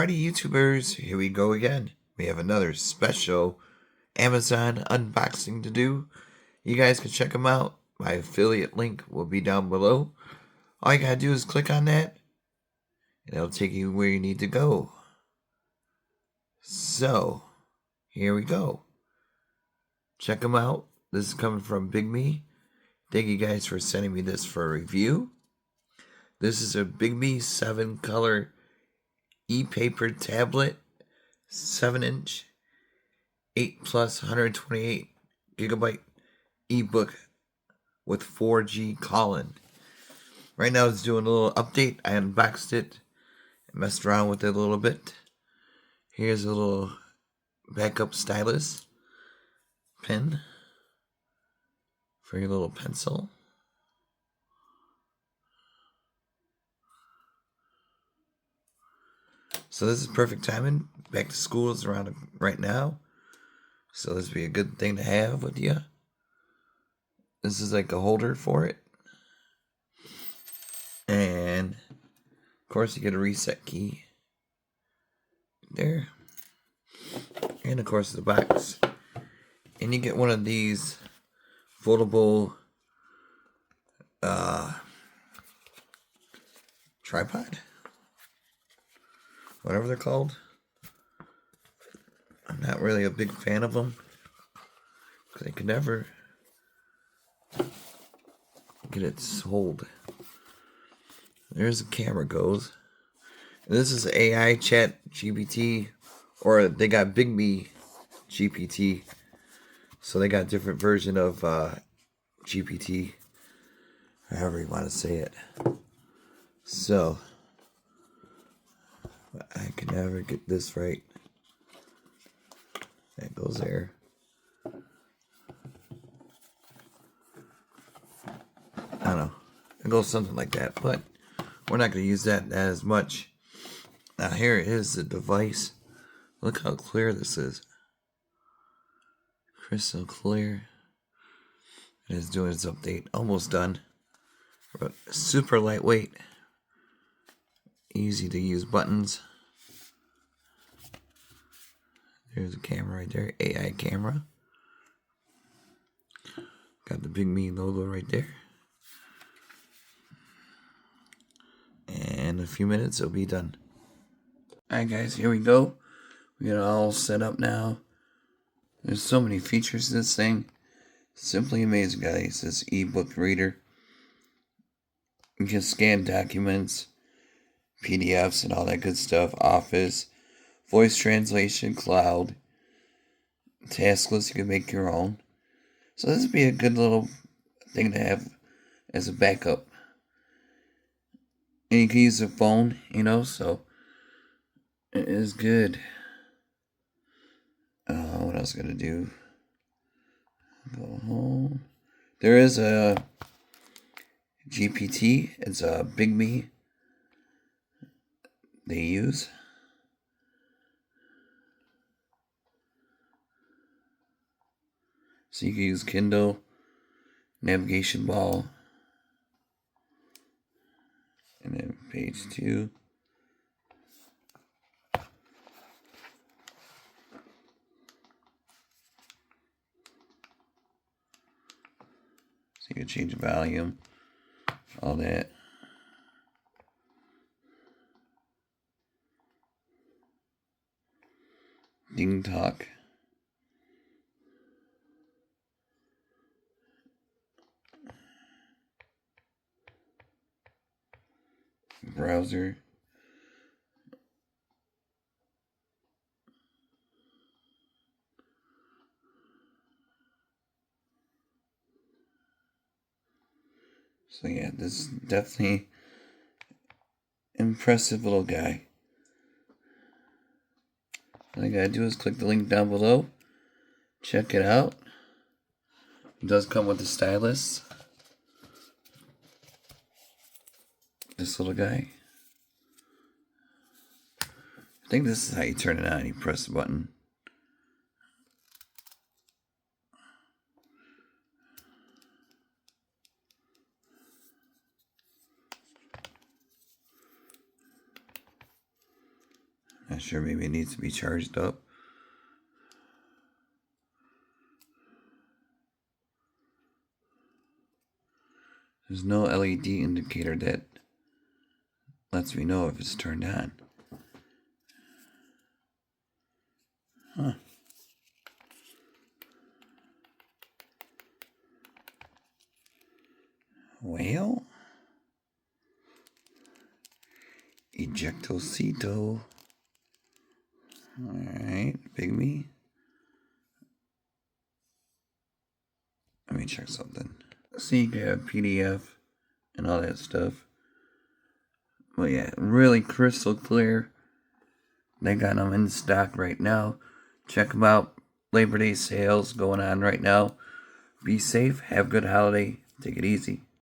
Howdy YouTubers, here we go again. We have another special Amazon unboxing to do. You guys can check them out. My affiliate link will be down below. All you gotta do is click on that and it'll take you where you need to go. So, here we go. Check them out. This is coming from Bigme. Thank you guys for sending me this for a review. This is a Bigme B7 color ePaper tablet, 7-inch, 8 plus 128 gigabyte ebook with 4G calling. Right now it's doing a little update. I unboxed it, messed around with it a little bit. Here's a little backup stylus pen for your little pencil. So this is perfect timing. Back to school is around right now. So this would be a good thing to have with you. This is like a holder for it. And of course you get a reset key there. And of course the box. And you get one of these foldable tripod. Whatever they're called. I'm not really a big fan of them because I could never get it sold. There's the camera goes. And this is AI chat GPT, or they got BigmeGPT, so they got a different version of GPT, however you want to say it. So I can never get this right. That goes there. I don't know. It goes something like that, but we're not going to use that as much. Now here is the device. Look how clear this is. Crystal clear. It is doing its update. Almost done. But super lightweight. Easy to use buttons. There's a camera right there, AI camera. Got the Bigme logo right there. And in a few minutes it'll be done. Alright guys, here we go. We got it all set up now. There's so many features to this thing. Simply amazing, guys. This ebook reader. You can scan documents, PDFs and all that good stuff. Office, voice translation, cloud, task list. You can make your own. So this would be a good little thing to have as a backup. And you can use a phone, so it is good. What else gonna do? Go home. There is a GPT. It's a Bigme they use. So you can use Kindle, navigation ball, and then page 2. So you can change the volume, all that. Ding talk. Browser. So yeah, this is definitely impressive little guy. All you gotta do is click the link down below. Check it out. It does come with the stylus. This little guy. I think this is how you turn it on. You press the button. Not sure, maybe it needs to be charged up. There's no LED indicator that lets me know if it's turned on. Huh. Well, ejectocito. Alright, Bigme. Let me check something. See, you have PDF and all that stuff. But yeah, really crystal clear. They got them in stock right now. Check them out. Labor Day sales going on right now. Be safe. Have a good holiday. Take it easy.